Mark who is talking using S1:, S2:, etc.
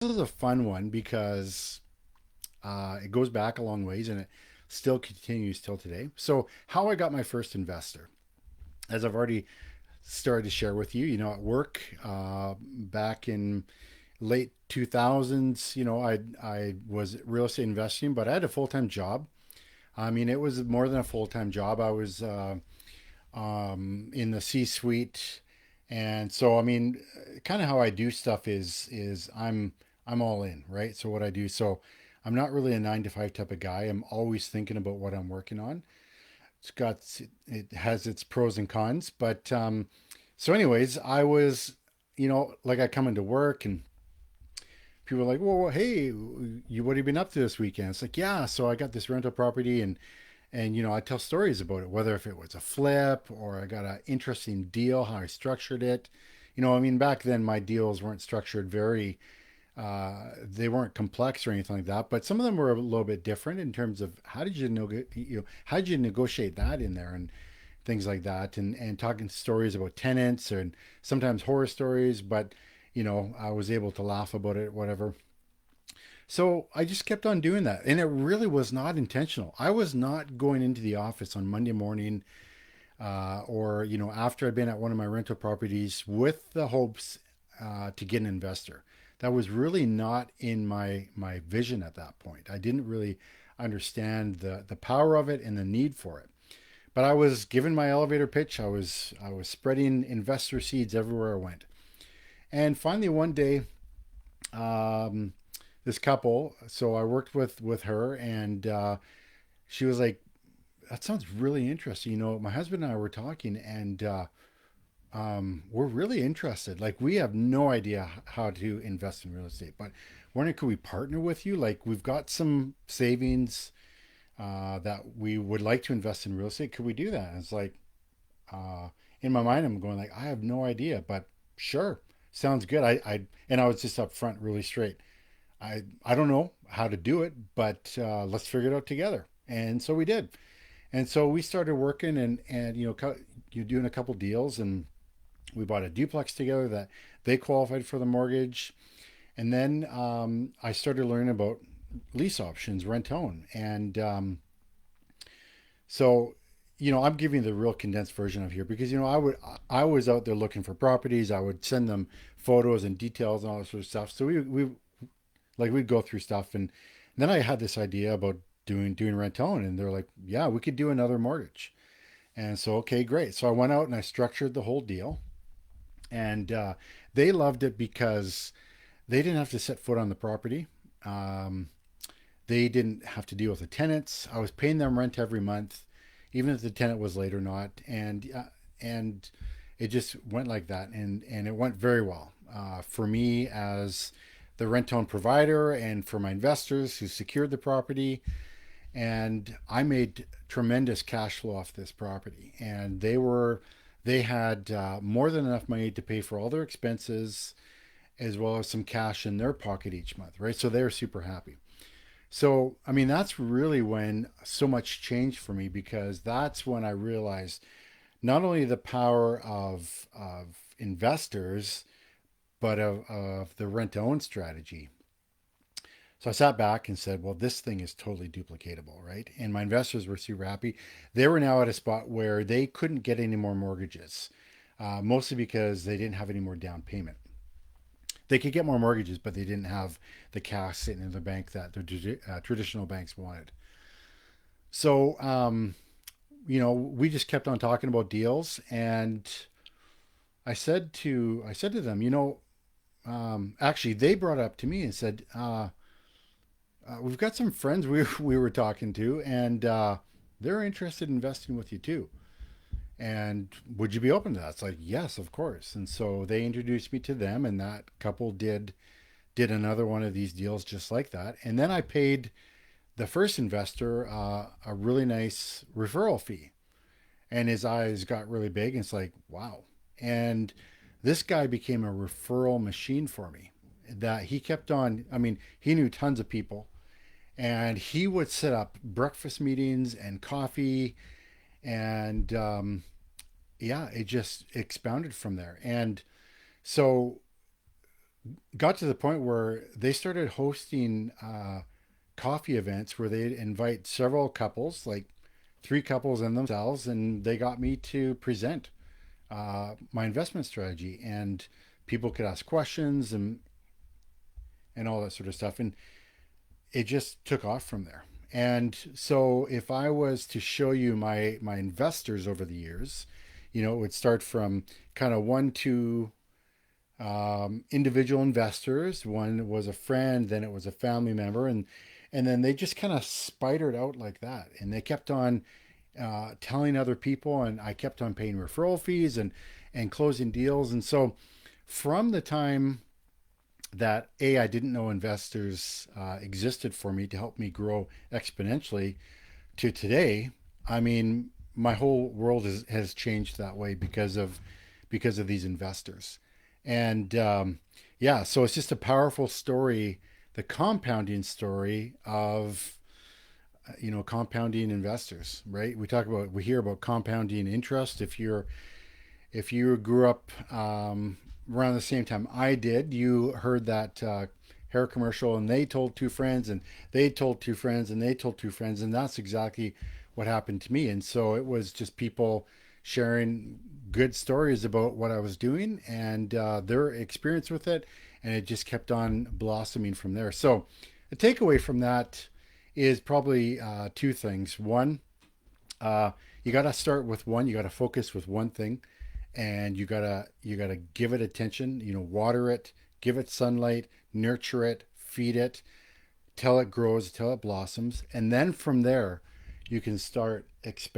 S1: This is a fun one because it goes back a long ways and it still continues till today. So, how I got my first investor, as I've already started to share with you, at work back in late 2000s, I was real estate investing, but I had a full time job. I mean, it was more than a full time job. I was in the C suite, and so I mean, kind of how I do stuff is I'm all in, right? So what I do, so I'm not really a 9 to 5 type of guy. I'm always thinking about what I'm working on. It has its pros and cons, but so anyways, I was, like I come into work and people are like, well, hey, you what have you been up to this weekend? It's like, yeah, so I got this rental property and I tell stories about it, whether if it was a flip or I got an interesting deal, how I structured it. I mean, back then my deals weren't structured very, they weren't complex or anything like that, but some of them were a little bit different in terms of how did you negotiate that in there and things like that, and talking stories about tenants and sometimes horror stories, but I was able to laugh about it, whatever. So I just kept on doing that. And it really was not intentional. I was not going into the office on Monday morning or, after I'd been at one of my rental properties with the hopes to get an investor. That was really not in my vision at that point. I didn't really understand the power of it and the need for it. But I was given my elevator pitch. I was spreading investor seeds everywhere I went. And finally one day, um, this couple. So I worked with her, and she was like, "That sounds really interesting." My husband and I were talking, and we're really interested. Like, we have no idea how to invest in real estate, but wondering, could we partner with you? Like, we've got some savings that we would like to invest in real estate. Could we do that? And it's like, uh, in my mind, I'm going like, I have no idea, but sure, sounds good. And I was just up front, really straight. I don't know how to do it, but let's figure it out together. And so we did. And so we started working and you're doing a couple deals, and we bought a duplex together that they qualified for the mortgage. And then I started learning about lease options, rent own, and so I'm giving the real condensed version of here because I was out there looking for properties. I would send them photos and details and all that sort of stuff. So we like we'd go through stuff, and then I had this idea about doing rent own, and they're like, yeah, we could do another mortgage. And so, okay, great. So I went out and I structured the whole deal, and they loved it because they didn't have to set foot on the property. Um, they didn't have to deal with the tenants. I was paying them rent every month, even if the tenant was late or not, and it just went like that, and it went very well for me as the rent own provider and for my investors who secured the property. And I made tremendous cash flow off this property, and they had more than enough money to pay for all their expenses as well as some cash in their pocket each month, right? So they were super happy. So, I mean, that's really when so much changed for me because that's when I realized not only the power of investors, but of the rent to own strategy. So I sat back and said, well, this thing is totally duplicatable, right? And my investors were super happy. They were now at a spot where they couldn't get any more mortgages, mostly because they didn't have any more down payment. They could get more mortgages, but they didn't have the cash sitting in the bank that the traditional banks wanted. So, we just kept on talking about deals, and I said to them, actually, they brought it up to me and said, we've got some friends we were talking to, and they're interested in investing with you too. And would you be open to that? It's like, yes, of course. And so they introduced me to them, and that couple did another one of these deals just like that. And then I paid the first investor a really nice referral fee, and his eyes got really big. And it's like, wow. And this guy became a referral machine for me. That he kept on. I mean, he knew tons of people, and he would set up breakfast meetings and coffee, and yeah, it just expounded from there. And so got to the point where they started hosting coffee events where they'd invite several couples, like three couples and themselves, and they got me to present my investment strategy, and people could ask questions and all that sort of stuff, and it just took off from there. And so, if I was to show you my investors over the years, it would start from kind of one, two individual investors. One was a friend, then it was a family member, and then they just kind of spidered out like that, and they kept on telling other people, and I kept on paying referral fees and closing deals. And so, from the time that I didn't know investors existed for me to help me grow exponentially to today, I mean, my whole world has changed that way because of these investors. And yeah, so it's just a powerful story, the compounding story of compounding investors, right? We hear about compounding interest. If you grew up around the same time I did, you heard that hair commercial, and they told two friends, and they told two friends, and they told two friends, and that's exactly what happened to me. And so it was just people sharing good stories about what I was doing and their experience with it, and it just kept on blossoming from there. So the takeaway from that is probably two things. One, uh, you got to start with one. You got to focus with one thing, and you gotta give it attention. Water it, give it sunlight, nurture it, feed it, till it grows, till it blossoms, and then from there, you can start expanding